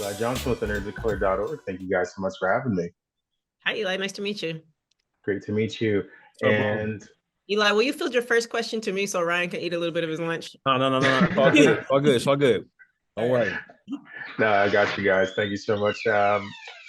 Eli Johnson with nerdsofcolor.org. Thank you guys so much for having me. Hi, Eli. Nice to meet you. Great to meet you. So, bro. And Eli, will you field your first question to me so Ryan can eat a little bit of his lunch? No. It's all good. It's all good. It's all good. Don't worry. No, I got you guys. Thank you so much.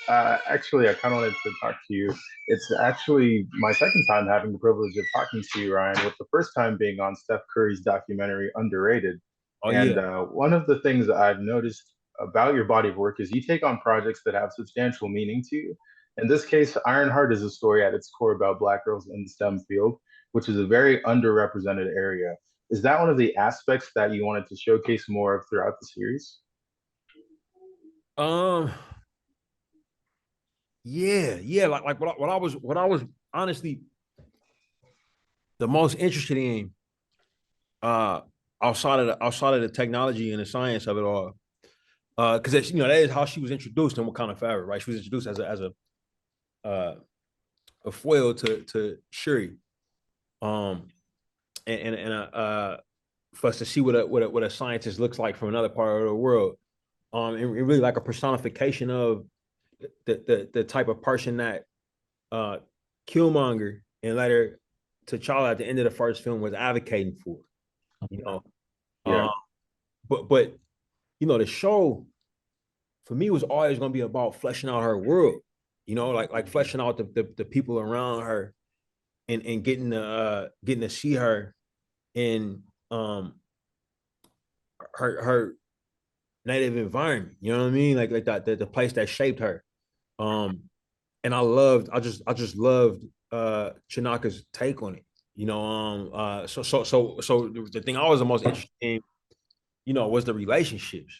Actually, I kind of wanted to talk to you. It's actually my second time having the privilege of talking to you, Ryan, with the first time being on Steph Curry's documentary, Underrated. Oh, And yeah. one of the things that I've noticed about your body of work is you take on projects that have substantial meaning to you. In this case, Ironheart is a story at its core about Black girls in the STEM field, which is a very underrepresented area. Is that one of the aspects that you wanted to showcase more of throughout the series? Um, yeah. Like what I was honestly the most interested in, uh, outside of the technology and the science of it all, because that is how she was introduced in Wakanda Forever, right? She was introduced uh a foil to Shuri, um, and for us to see what a scientist looks like from another part of the world, and really like a personification of the type of person that Killmonger and later T'Challa at the end of the first film was advocating for, you know. Yeah. But the show for me was always going to be about fleshing out her world, like fleshing out the people around her and getting to see her in her native environment. You know what I mean? Like that the place that shaped her. And I just loved Chinaka's take on it. So the thing I was the most interested in, was the relationships.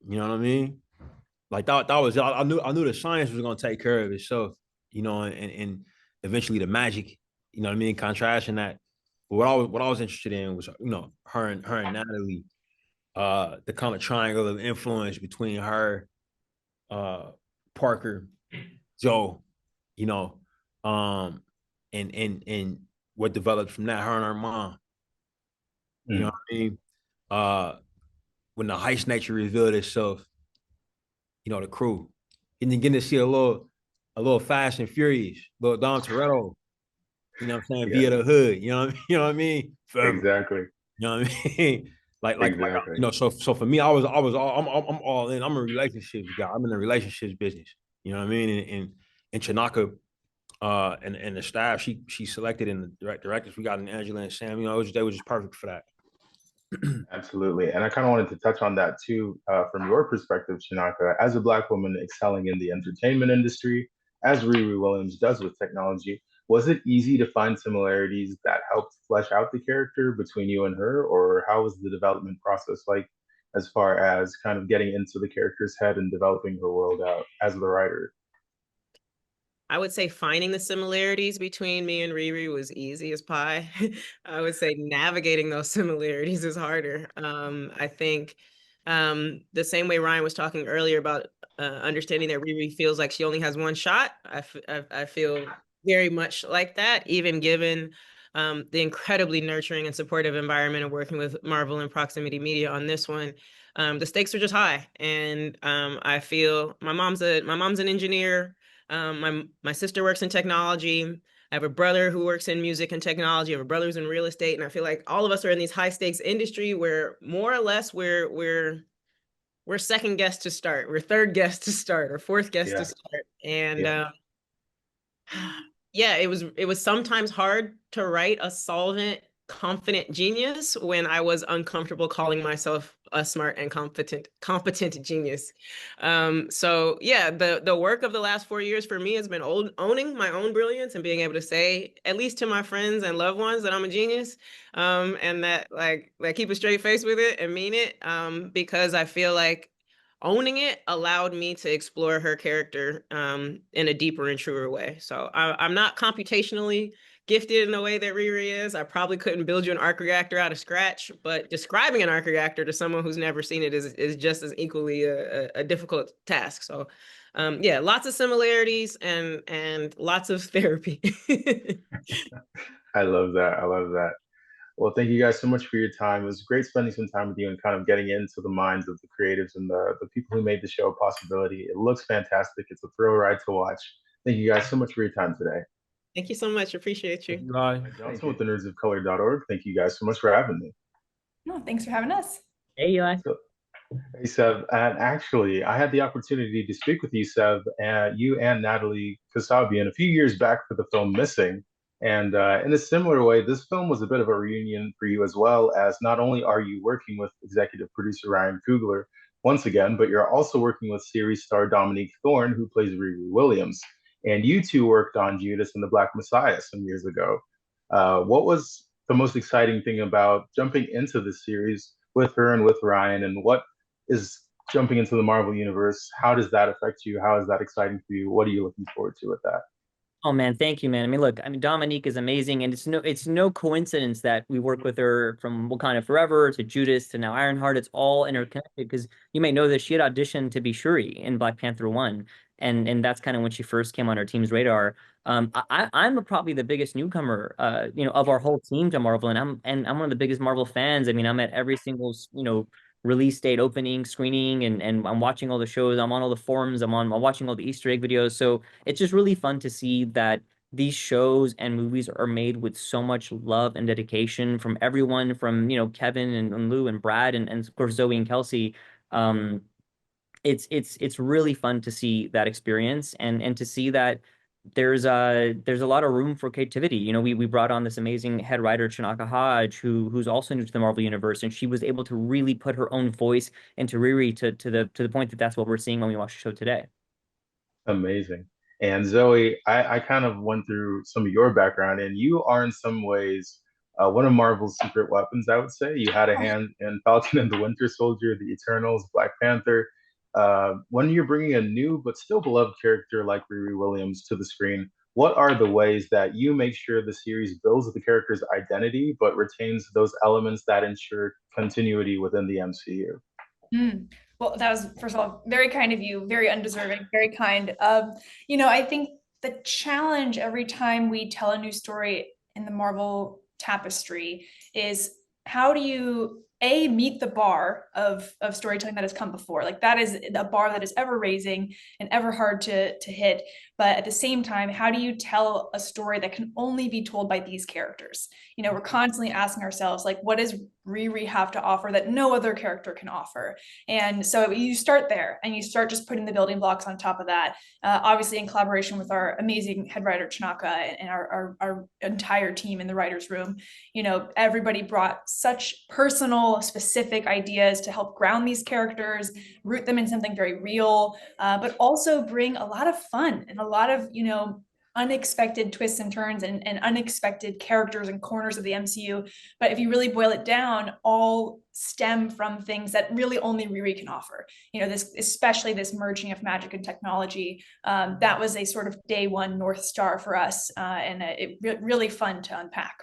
You know what I mean? Like that was I knew the science was gonna take care of itself, and eventually the magic, you know what I mean, contrasting that. But what I was interested in was, her and Natalie, the kind of triangle of influence between her, Parker, Joe, you know, um, and what developed from that, her and her mom. You know Mm. what I mean? Uh, when the heist nature revealed itself, the crew, and then getting to see a little Fast and Furious, little Dom Toretto, you know what I'm saying, Yeah, via the hood, you know what I mean? Forever. exactly. You know what I mean? Like, Exactly. so for me, I'm all in. I'm a relationships guy. I'm in the relationships business. You know what I mean? And Chinaka, and the staff she selected in the directors we got in Angela and Sam, they were just perfect for that. Absolutely. And I kind of wanted to touch on that too, from your perspective, Chinaka, as a Black woman excelling in the entertainment industry, as Riri Williams does with technology. Was it easy to find similarities that helped flesh out the character between you and her, or how was the development process like as far as kind of getting into the character's head and developing her world out as the writer? I would say finding the similarities between me and Riri was easy as pie. I would say navigating those similarities is harder. I think the same way Ryan was talking earlier about understanding that Riri feels like she only has one shot. I feel very much like that, even given the incredibly nurturing and supportive environment of working with Marvel and Proximity Media on this one. The stakes are just high, and I feel my mom's an engineer. My sister works in technology. I have a brother who works in music and technology. I have a brother who's in real estate, and I feel like all of us are in these high stakes industry where more or less we're second guest to start, we're third guest to start, or fourth guest to Yeah. start, and Yeah. yeah, it was sometimes hard to write a solvent, confident genius when I was uncomfortable calling myself a smart and competent genius. So yeah, the work of the last 4 years for me has been owning my own brilliance and being able to say, at least to my friends and loved ones, that I'm a genius, and that like keep a straight face with it and mean it, because I feel like owning it allowed me to explore her character in a deeper and truer way. So I'm not computationally gifted in the way that Riri is. I probably couldn't build you an arc reactor out of scratch, but describing an arc reactor to someone who's never seen it is just as equally a difficult task. So yeah, lots of similarities and lots of therapy. I love that. I love that. Well, thank you guys so much for your time. It was great spending some time with you and kind of getting into the minds of the creatives and the people who made the show a possibility. It looks fantastic. It's a thrill ride to watch. Thank you guys so much for your time today. Thank you so much. Appreciate you. Bye. Johnson with the nerdsofcolor.org. Thank you guys so much for having me. No, thanks for having us. Hey, Eli. So, hey, Sev. And actually, I had the opportunity to speak with you, Sev, and you and Natalie Kasabian a few years back for the film Missing. And in a similar way, this film was a bit of a reunion for you as well, as not only are you working with executive producer Ryan Coogler once again, but you're also working with series star Dominique Thorne, who plays Riri Williams. And you two worked on Judas and the Black Messiah some years ago. What was the most exciting thing about jumping into this series with her and with Ryan, and what is jumping into the Marvel universe? How does that affect you? How is that exciting for you? What are you looking forward to with that? Oh man, thank you, man. I mean, look, I mean, Dominique is amazing, and it's no coincidence that we work with her from Wakanda Forever to Judas to now Ironheart. It's all interconnected because you may know that she had auditioned to be Shuri in Black Panther 1, and that's kind of when she first came on our team's radar. I'm probably the biggest newcomer, of our whole team to Marvel, and I'm one of the biggest Marvel fans. I mean, I'm at every single release date, opening, screening, and I'm watching all the shows. I'm on all the forums. I'm watching all the Easter egg videos. So it's just really fun to see that these shows and movies are made with so much love and dedication from everyone, from Kevin and Lou and Brad and of course Zoe and Kelsey. Um, it's really fun to see that experience and to see that there's a lot of room for creativity. We brought on this amazing head writer, Chinaka Hodge, who's also new to the Marvel universe, and she was able to really put her own voice into Riri to the point that that's what we're seeing when we watch the show today. Amazing. And Zoe, I kind of went through some of your background, and you are in some ways one of Marvel's secret weapons, I would say. You had a hand in Falcon and the Winter Soldier, The Eternals, Black Panther. When you're bringing a new but still beloved character like Riri Williams to the screen, what are the ways that you make sure the series builds the character's identity but retains those elements that ensure continuity within the MCU? Mm. Well, that was, first of all, very kind of you, very undeserving, very kind. I think the challenge every time we tell a new story in the Marvel tapestry is how do you meet the bar of storytelling that has come before. Like that is a bar that is ever raising and ever hard to hit. But at the same time, how do you tell a story that can only be told by these characters? We're constantly asking ourselves, like, what does Riri have to offer that no other character can offer? And so you start there and you start just putting the building blocks on top of that. Obviously in collaboration with our amazing head writer Chinaka and our entire team in the writer's room, everybody brought such personal, specific ideas to help ground these characters, root them in something very real, but also bring a lot of fun and a lot of, unexpected twists and turns and unexpected characters and corners of the MCU. But if you really boil it down, all stem from things that really only Riri can offer. Especially this merging of magic and technology. That was a sort of day one North Star for us, and really fun to unpack.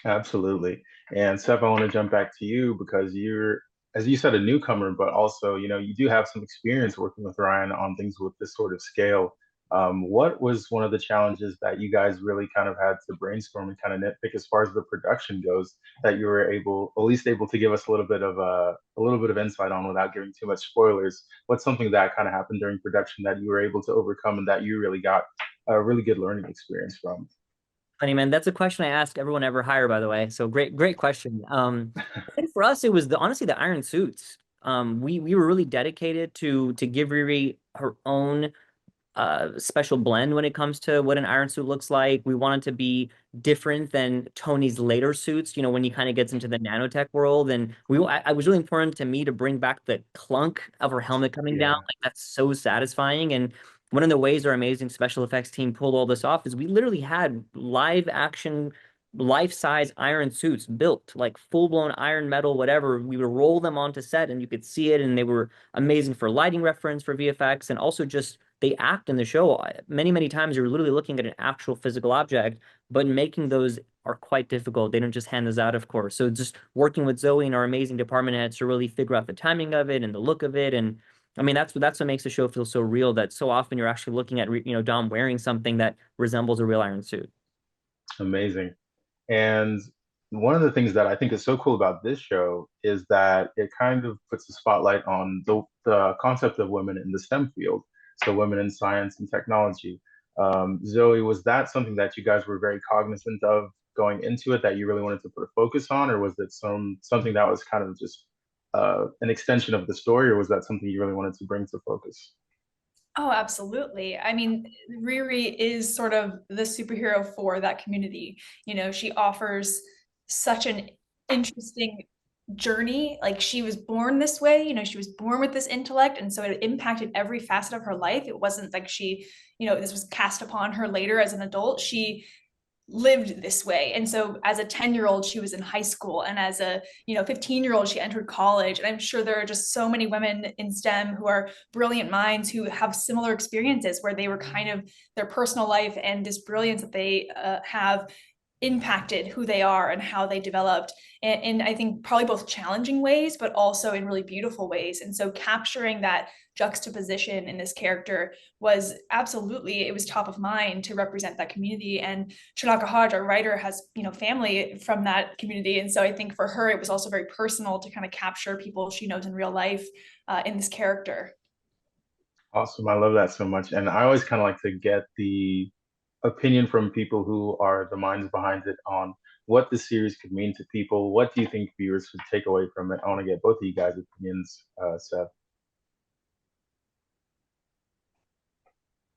Absolutely. And Seth, I want to jump back to you because you're, as you said, a newcomer, but also, you do have some experience working with Ryan on things with this sort of scale. What was one of the challenges that you guys really kind of had to brainstorm and kind of nitpick as far as the production goes that you were at least able to give us a little bit of insight on without giving too much spoilers? What's something that kind of happened during production that you were able to overcome and that you really got a really good learning experience from? Funny, man. That's a question I ask everyone I ever hire, by the way. So great question. I think for us, it was honestly the iron suits. We were really dedicated to give Riri her own special blend when it comes to what an iron suit looks like. We wanted to be different than Tony's later suits, when he kind of gets into the nanotech world. And I was really important to me to bring back the clunk of her helmet coming down. Like that's so satisfying. And one of the ways our amazing special effects team pulled all this off is we literally had live action, life-size iron suits built, like full-blown iron metal, whatever. We would roll them onto set and you could see it, and they were amazing for lighting reference, for VFX, and also just they act in the show. Many times you're literally looking at an actual physical object, but making those are quite difficult. They don't just hand those out, of course. So just working with Zoe and our amazing department heads to really figure out the timing of it and the look of it. And I mean, that's what makes the show feel so real, that so often you're actually looking at, Dom wearing something that resembles a real iron suit. Amazing. And one of the things that I think is so cool about this show is that it kind of puts a spotlight on the concept of women in the STEM field, so women in science and technology. Zoe, was that something that you guys were very cognizant of going into it, that you really wanted to put a focus on, or was it something that was kind of just an extension of the story, or was that something you really wanted to bring to focus? Oh, absolutely. I mean, Riri is sort of the superhero for that community. You know, she offers such an interesting journey. Like, she was born this way, you know, she was born with this intellect, and so it impacted every facet of her life. It wasn't like she, you know, this was cast upon her later as an adult. She lived this way. And so as a 10-year-old, she was in high school, and as a, you know, 15-year-old, she entered college. And I'm sure there are just so many women in STEM who are brilliant minds who have similar experiences where they were kind of, their personal life and this brilliance that they have impacted who they are and how they developed in I think probably both challenging ways, but also in really beautiful ways. And so capturing that juxtaposition in this character was absolutely, it was top of mind to represent that community. And Chinaka Hodge, our writer, has, you know, family from that community. And so I think for her, it was also very personal to kind of capture people she knows in real life in this character. Awesome. I love that so much. And I always kind of like to get the opinion from people who are the minds behind it on what the series could mean to people. What do you think viewers should take away from it? I want to get both of you guys' opinions, Sev.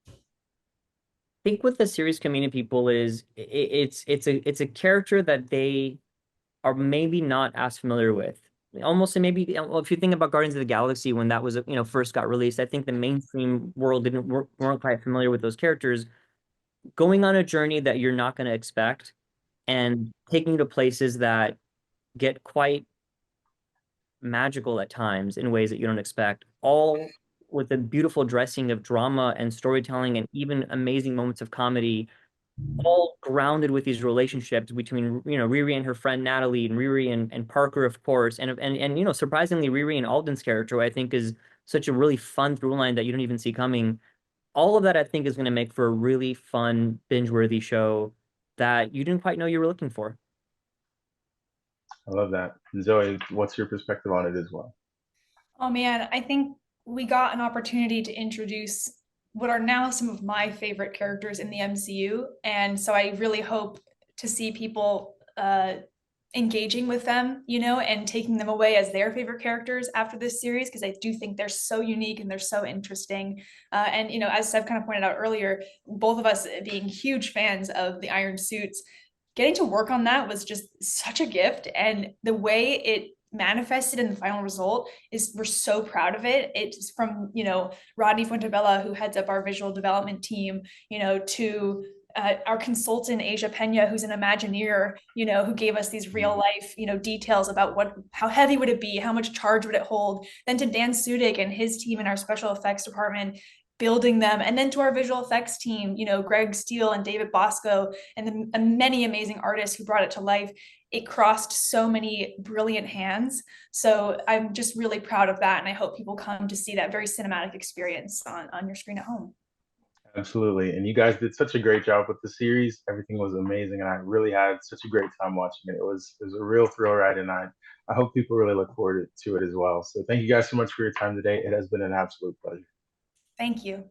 I think what the series can mean to people is it's a character that they are maybe not as familiar with. Almost maybe if you think about Guardians of the Galaxy when that was, you know, first got released, I think the mainstream world weren't quite familiar with those characters. Going on a journey that you're not going to expect and taking you to places that get quite magical at times in ways that you don't expect, all with a beautiful dressing of drama and storytelling and even amazing moments of comedy, all grounded with these relationships between, you know, Riri and her friend Natalie, and Riri and Parker, of course, and you know, surprisingly, Riri and Alden's character, who I think is such a really fun through line that you don't even see coming. All of that, I think, is going to make for a really fun, binge-worthy show that you didn't quite know you were looking for. I love that. Zoe, what's your perspective on it as well? Oh man, I think we got an opportunity to introduce what are now some of my favorite characters in the MCU. And so I really hope to see people engaging with them, you know, and taking them away as their favorite characters after this series, because I do think they're so unique and they're so interesting. And, you know, as Sev kind of pointed out earlier, both of us being huge fans of the Iron Suits, getting to work on that was just such a gift. And the way it manifested in the final result is, we're so proud of it. It's from, you know, Rodney Fuentebella, who heads up our visual development team, you know, to our consultant Asia Pena, who's an Imagineer, you know, who gave us these real life, you know, details about how heavy would it be, how much charge would it hold, then to Dan Sudik and his team in our special effects department building them, and then to our visual effects team, you know, Greg Steele and David Bosco and the many amazing artists who brought it to life. It crossed so many brilliant hands. So I'm just really proud of that. And I hope people come to see that very cinematic experience on your screen at home. Absolutely. And you guys did such a great job with the series. Everything was amazing. And I really had such a great time watching it. It was a real thrill ride. And I hope people really look forward to it as well. So thank you guys so much for your time today. It has been an absolute pleasure. Thank you.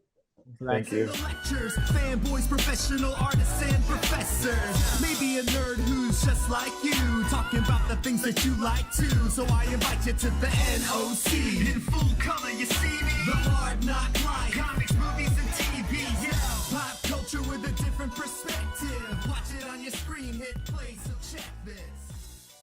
Thank you. Lectures, fanboys, professional artists, and professors. Maybe a nerd who's just like you, talking about the things that you like too. So I invite you to the NOC. In full color, you see me. The hard knock life, comics, movies, and TV. Yeah, pop culture with a different perspective. Watch it on your screen, hit play, so check this.